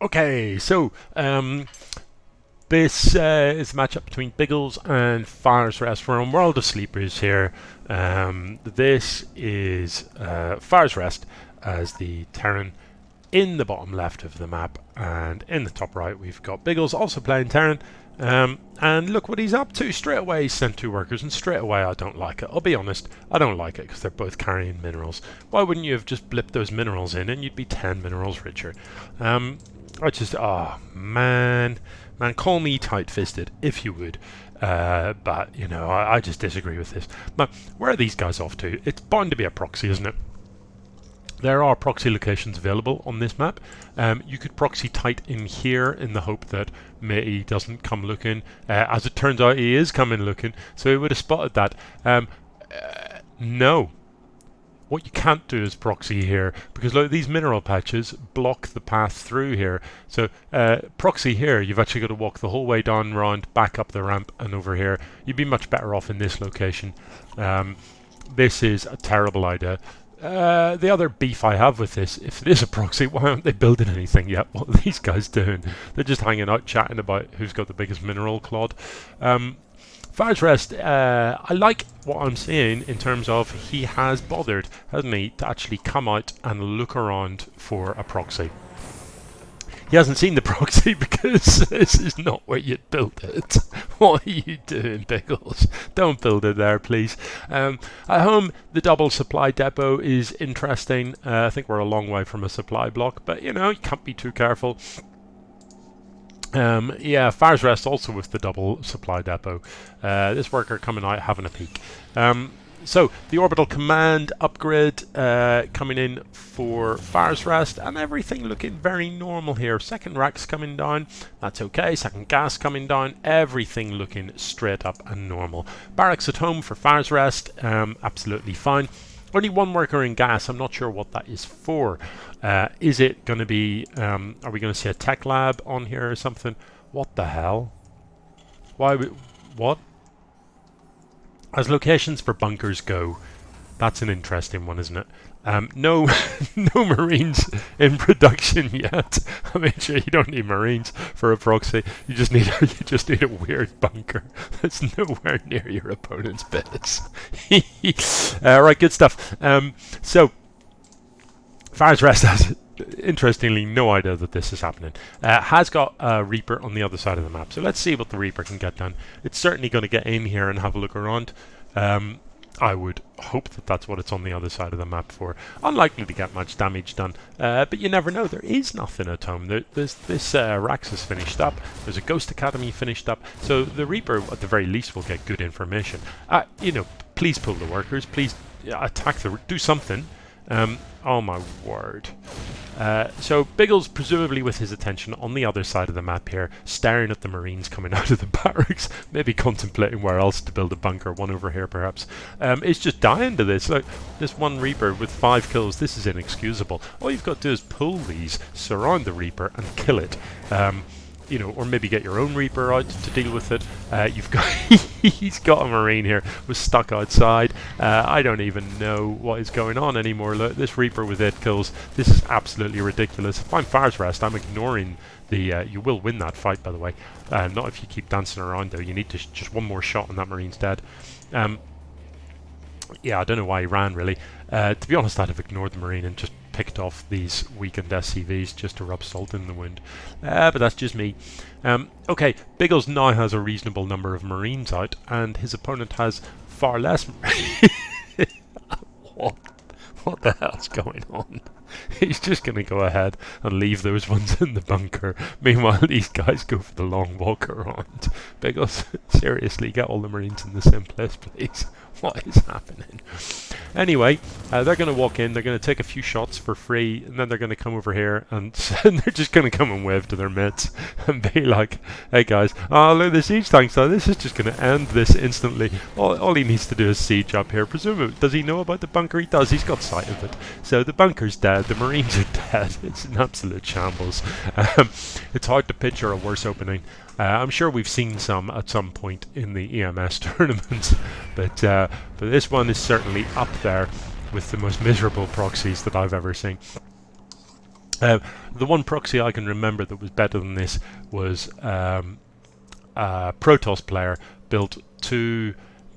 Okay, so this is a matchup between Biggles and Firesrest. We're on World of Sleepers here. This is Firesrest as the Terran in the bottom left of the map, and in the top right we've got Biggles also playing Terran. And look what he's up to. Straight away he's sent two workers, and straight away I don't like it. I'll be honest, I don't like it because they're both carrying minerals. Why wouldn't you have just blipped those minerals in and you'd be 10 minerals richer? Oh man, call me tight-fisted if you would, but you know, I just disagree with this. Now, where are these guys off to? It's bound to be a proxy, isn't it? There are proxy locations available on this map. You could proxy tight in here in the hope that he doesn't come looking. As it turns out, he is coming looking, so he would have spotted that. No. What you can't do is proxy here, because look, these mineral patches block the path through here. So proxy here, you've actually got to walk the whole way down, round, back up the ramp and over here. You'd be much better off in this location. This is a terrible idea. The other beef I have with this, if it is a proxy, why aren't they building anything yet? What are these guys doing? They're just hanging out chatting about who's got the biggest mineral clod. Firesrest, I like what I'm seeing in terms of he has bothered, hasn't he, to actually come out and look around for a proxy. He hasn't seen the proxy because this is not where you'd build it. What are you doing, Biggles? Don't build it there, please. At home, the double supply depot is interesting. I think we're a long way from a supply block, but you know, you can't be too careful. Yeah, Firesrest also with the double supply depot. This worker coming out having a peek. So the orbital command upgrade coming in for Firesrest, and everything looking very normal here. Second rack's coming down, that's okay. Second gas coming down, everything looking straight up and normal. Barracks at home for Firesrest, absolutely fine. Only one worker in gas. I'm not sure what that is for. Is it going to be, are we going to see a tech lab on here or something? What the hell? What? As locations for bunkers go, that's an interesting one, isn't it? No, no Marines in production yet. I mean, sure, you don't need Marines for a proxy. You just need a weird bunker that's nowhere near your opponent's base. Right, good stuff. So, Firesrest has, interestingly, no idea that this is happening. Has got a Reaper on the other side of the map. So let's see what the Reaper can get done. It's certainly going to get in here and have a look around. I would hope that that's what it's on the other side of the map for. Unlikely to get much damage done, but you never know. There is nothing at home. This Rax is finished up. There's a Ghost Academy finished up. So the Reaper, at the very least, will get good information. You know, please pull the workers. Please attack do something. Oh my word. So Biggles, presumably with his attention on the other side of the map here, staring at the Marines coming out of the barracks, maybe contemplating where else to build a bunker, one over here perhaps, is just dying to this. Like, this one Reaper with 5 kills, this is inexcusable. All you've got to do is pull these, surround the Reaper and kill it. You know, or maybe get your own Reaper out to deal with it. You've got he's got a Marine here, was stuck outside. I don't even know what is going on anymore. Look, this Reaper with 8 kills, this is absolutely ridiculous. If I'm Firesrest, I'm ignoring the. You will win that fight, by the way. Not if you keep dancing around though. You need to just one more shot and that Marine's dead. Yeah, I don't know why he ran really. To be honest, I'd have ignored the Marine and just picked off these weakened SCVs just to rub salt in the wound. But that's just me. Okay, Biggles now has a reasonable number of Marines out, and his opponent has far less. What the hell's going on? He's just going to go ahead and leave those ones in the bunker. Meanwhile, these guys go for the long walk around. Biggles, seriously, get all the Marines in the same place, please. What is happening? Anyway, they're going to walk in, they're going to take a few shots for free, and then they're going to come over here, and they're just going to come and wave to their mates and be like, hey guys, oh look, the siege tanks, so this is just going to end this instantly. All he needs to do is siege up here. Presumably, does he know about the bunker? He does, he's got sight of it. So the bunker's dead, the Marines are dead. It's an absolute shambles. It's hard to picture a worse opening. I'm sure we've seen some at some point in the EMS tournaments, but this one is certainly up there with the most miserable proxies that I've ever seen. The one proxy I can remember that was better than this was a Protoss player built 2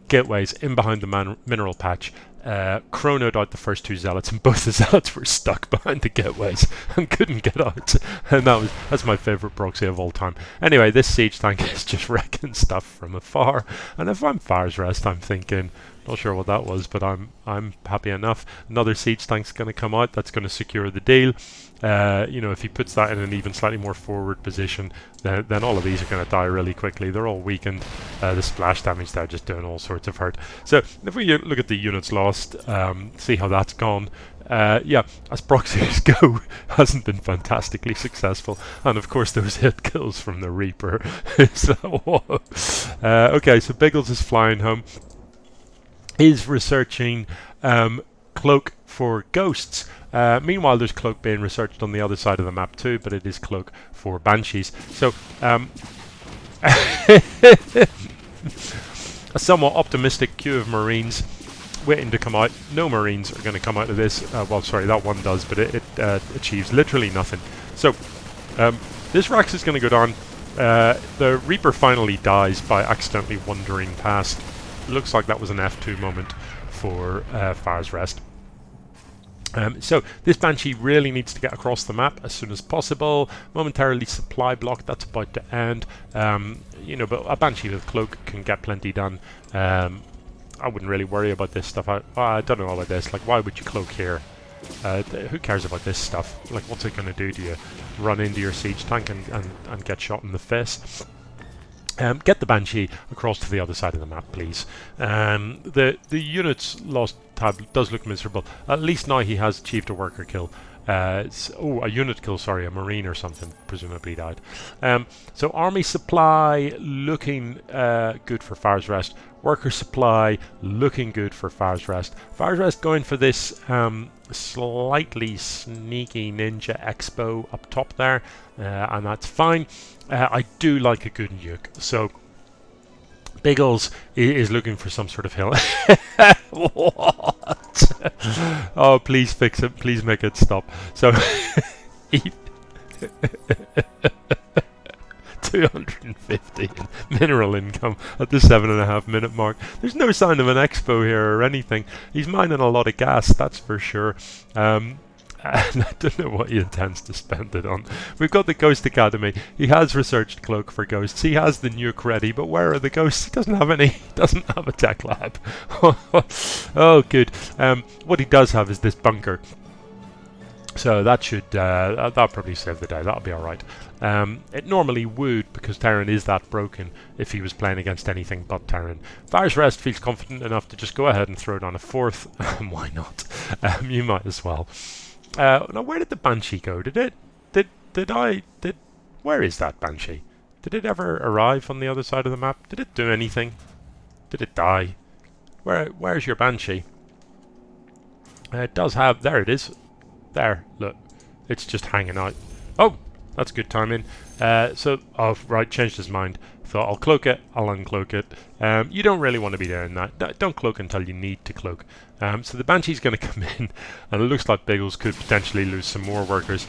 gateways in behind the mineral patch, chronoed out the first 2 zealots, and both the zealots were stuck behind the gateways and couldn't get out. And that's my favourite proxy of all time. Anyway, this siege tank is just wrecking stuff from afar, and if I'm Firesrest, I'm thinking, not sure what that was, but I'm happy enough. Another siege tank's going to come out. That's going to secure the deal. If he puts that in an even slightly more forward position, then all of these are going to die really quickly. They're all weakened. The splash damage there just doing all sorts of hurt. So if we look at the units lost, see how that's gone. As proxies go, hasn't been fantastically successful, and of course those hit kills from the Reaper. Okay, so Biggels is flying home. He's researching Cloak for ghosts. Meanwhile, there's Cloak being researched on the other side of the map too, but it is Cloak for banshees. So a somewhat optimistic queue of marines waiting to come out. No marines are going to come out of this. Well, sorry, that one does, but it achieves literally nothing. So this Rax is going to go down. The Reaper finally dies by accidentally wandering past. Looks like that was an F2 moment for Firesrest. So this Banshee really needs to get across the map as soon as possible. Momentarily supply block, that's about to end. But a Banshee with Cloak can get plenty done. I wouldn't really worry about this stuff. I don't know about this. Like, why would you Cloak here? Who cares about this stuff? Like, what's it going to do to you? Run into your siege tank and get shot in the face? Get the Banshee across to the other side of the map, please. The unit's lost tab does look miserable. At least now he has achieved a worker kill. A unit kill, sorry, a marine or something, presumably died. So army supply looking good for Firesrest. Worker supply looking good for Firesrest. Firesrest going for this slightly sneaky ninja expo up top there, and that's fine. I do like a good nuke, so Biggels is looking for some sort of hill. What? Oh, please fix it. Please make it stop. So, 250 mineral income at the 7.5 minute mark. There's no sign of an expo here or anything. He's mining a lot of gas, that's for sure. And I don't know what he intends to spend it on. We've got the Ghost Academy. He has researched Cloak for ghosts. He has the nuke ready, but where are the ghosts? He doesn't have any. He doesn't have a tech lab. Oh, good. What he does have is this bunker. So that should that'll probably save the day. That'll be all right. It normally would, because Terran is that broken if he was playing against anything but Terran. Firesrest feels confident enough to just go ahead and throw down a 4th. Why not? You might as well. Now, where did the Banshee go? Where is that Banshee? Did it ever arrive on the other side of the map? Did it do anything? Did it die? Where's your Banshee? It does have... There it is. There, look. It's just hanging out. Oh, that's good timing. Right, changed his mind. Thought, I'll cloak it, I'll uncloak it. You don't really want to be doing that. Don't cloak until you need to cloak. So the Banshee's going to come in, and it looks like Biggels could potentially lose some more workers.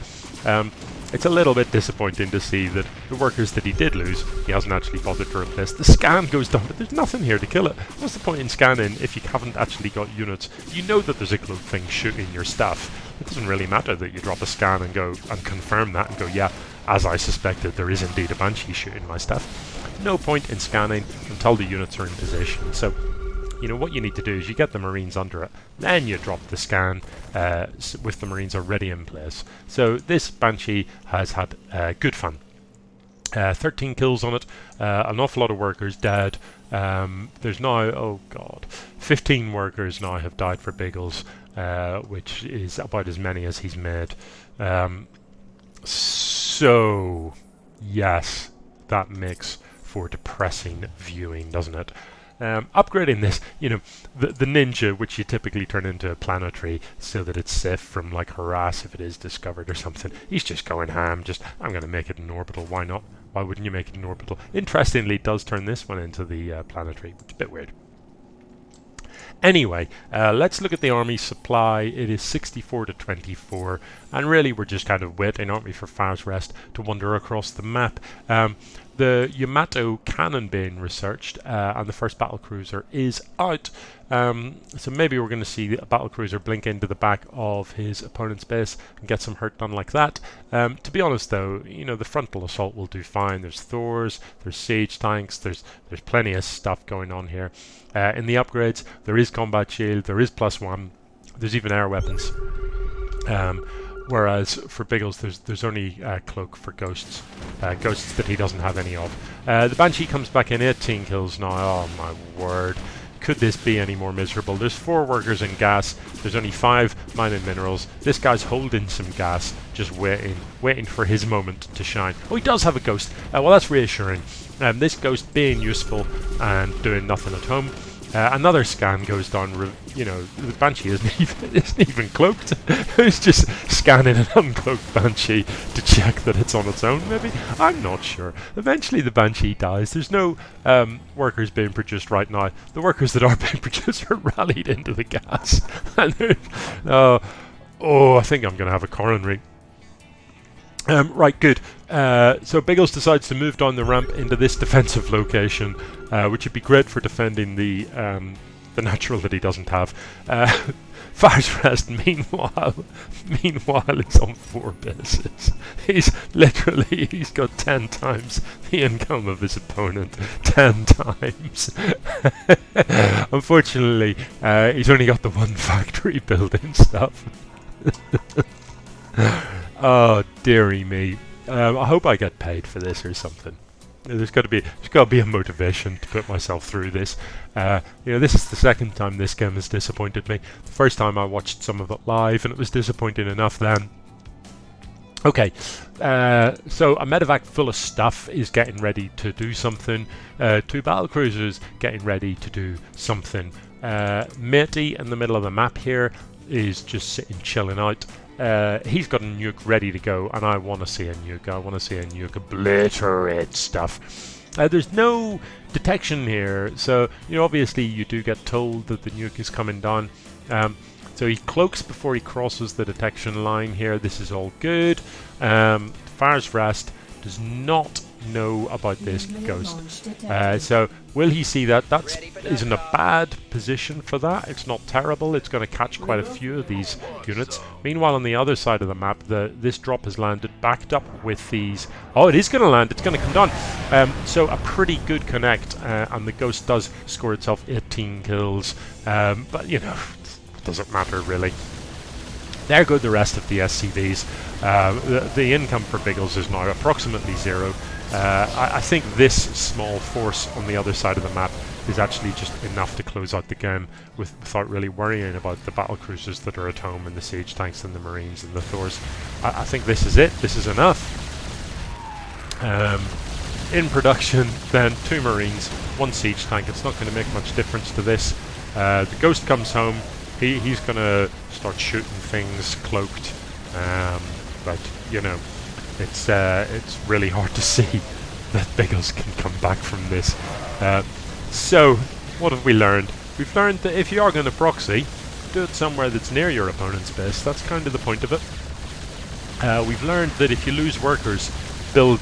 It's a little bit disappointing to see that the workers that he did lose, he hasn't actually bothered to replace. The scan goes down, but there's nothing here to kill it. What's the point in scanning if you haven't actually got units? You know that there's a cloak thing shooting your stuff. It doesn't really matter that you drop a scan and go and confirm that and go, yeah, as I suspected, there is indeed a Banshee shooting my stuff. No point in scanning until the units are in position. So, what you need to do is you get the Marines under it, then you drop the scan with the Marines already in place. So this Banshee has had good fun. 13 kills on it, an awful lot of workers dead. There's now, 15 workers now have died for Biggels, which is about as many as he's made. So, yes, that makes for depressing viewing, doesn't it? Upgrading this, the ninja, which you typically turn into a planetary so that it's safe from harass if it is discovered or something. He's just going ham, I'm going to make it an orbital, why not? Why wouldn't you make it an orbital? Interestingly, it does turn this one into the planetary, which is a bit weird. Anyway, let's look at the army supply. It is 64 to 24, and really we're just kind of waiting, aren't we, for Firesrest to wander across the map. The Yamato cannon being researched, and the first battlecruiser is out. So maybe we're going to see a battlecruiser blink into the back of his opponent's base and get some hurt done like that. To be honest, though, you know, the frontal assault will do fine. There's Thors, there's siege tanks, there's plenty of stuff going on here. In the upgrades, there is combat shield, there is +1, there's even air weapons. Whereas for Biggels, there's only cloak for ghosts, ghosts that he doesn't have any of. The Banshee comes back in 18 kills now. Oh my word! Could this be any more miserable? There's 4 workers in gas. There's only 5 mining minerals. This guy's holding some gas, just waiting for his moment to shine. Oh, he does have a ghost. Well, that's reassuring. This ghost being useful and doing nothing at home. Another scan goes down. You know, the Banshee isn't even cloaked. It's just scanning an uncloaked Banshee to check that it's on its own, maybe? I'm not sure. Eventually the Banshee dies. There's no workers being produced right now. The workers that are being produced are rallied into the gas. And I think I'm going to have a coronary. Right, good. So Biggels decides to move down the ramp into this defensive location, which would be great for defending the natural that he doesn't have. Firesrest, meanwhile, is on 4 bases. He's got 10 times the income of his opponent. 10 times. Unfortunately, he's only got the 1 factory building stuff. Oh, dearie me. I hope I get paid for this or something. There's got to be a motivation to put myself through this. You know, this is the second time this game has disappointed me. The first time I watched some of it live, and it was disappointing enough then. Okay, so a medevac full of stuff is getting ready to do something. 2 battlecruisers getting ready to do something. Matey in the middle of the map here is just sitting chilling out. He's got a nuke ready to go, and I want to see a nuke. I want to see a nuke obliterate stuff. There's no detection here, so you know, obviously you do get told that the nuke is coming down. So he cloaks before he crosses the detection line here. This is all good. Firesrest does not know about this ghost. So will he see that? That isn't a bad position for that. It's not terrible. It's going to catch quite a few of these units. Meanwhile, on the other side of the map, this drop has landed backed up with these. Oh, it is going to land. It's going to come down. So a pretty good connect, and the ghost does score itself 18 kills. But you know, it doesn't matter really. There go the rest of the SCVs. The income for Biggels is now approximately 0. I think this small force on the other side of the map is actually just enough to close out the game without really worrying about the battlecruisers that are at home and the siege tanks and the marines and the Thors. I think this is it. This is enough. In production, then 2 marines, 1 siege tank. It's not going to make much difference to this. The ghost comes home. He's going to start shooting things cloaked. But, you know, it's really hard to see that Biggels can come back from this. So, what have we learned? We've learned that if you are going to proxy, do it somewhere that's near your opponent's base. That's kind of the point of it. We've learned that if you lose workers, build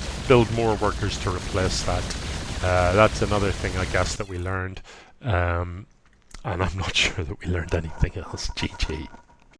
more workers to replace that. That's another thing, I guess, that we learned. And I'm not sure that we learned anything else. GG.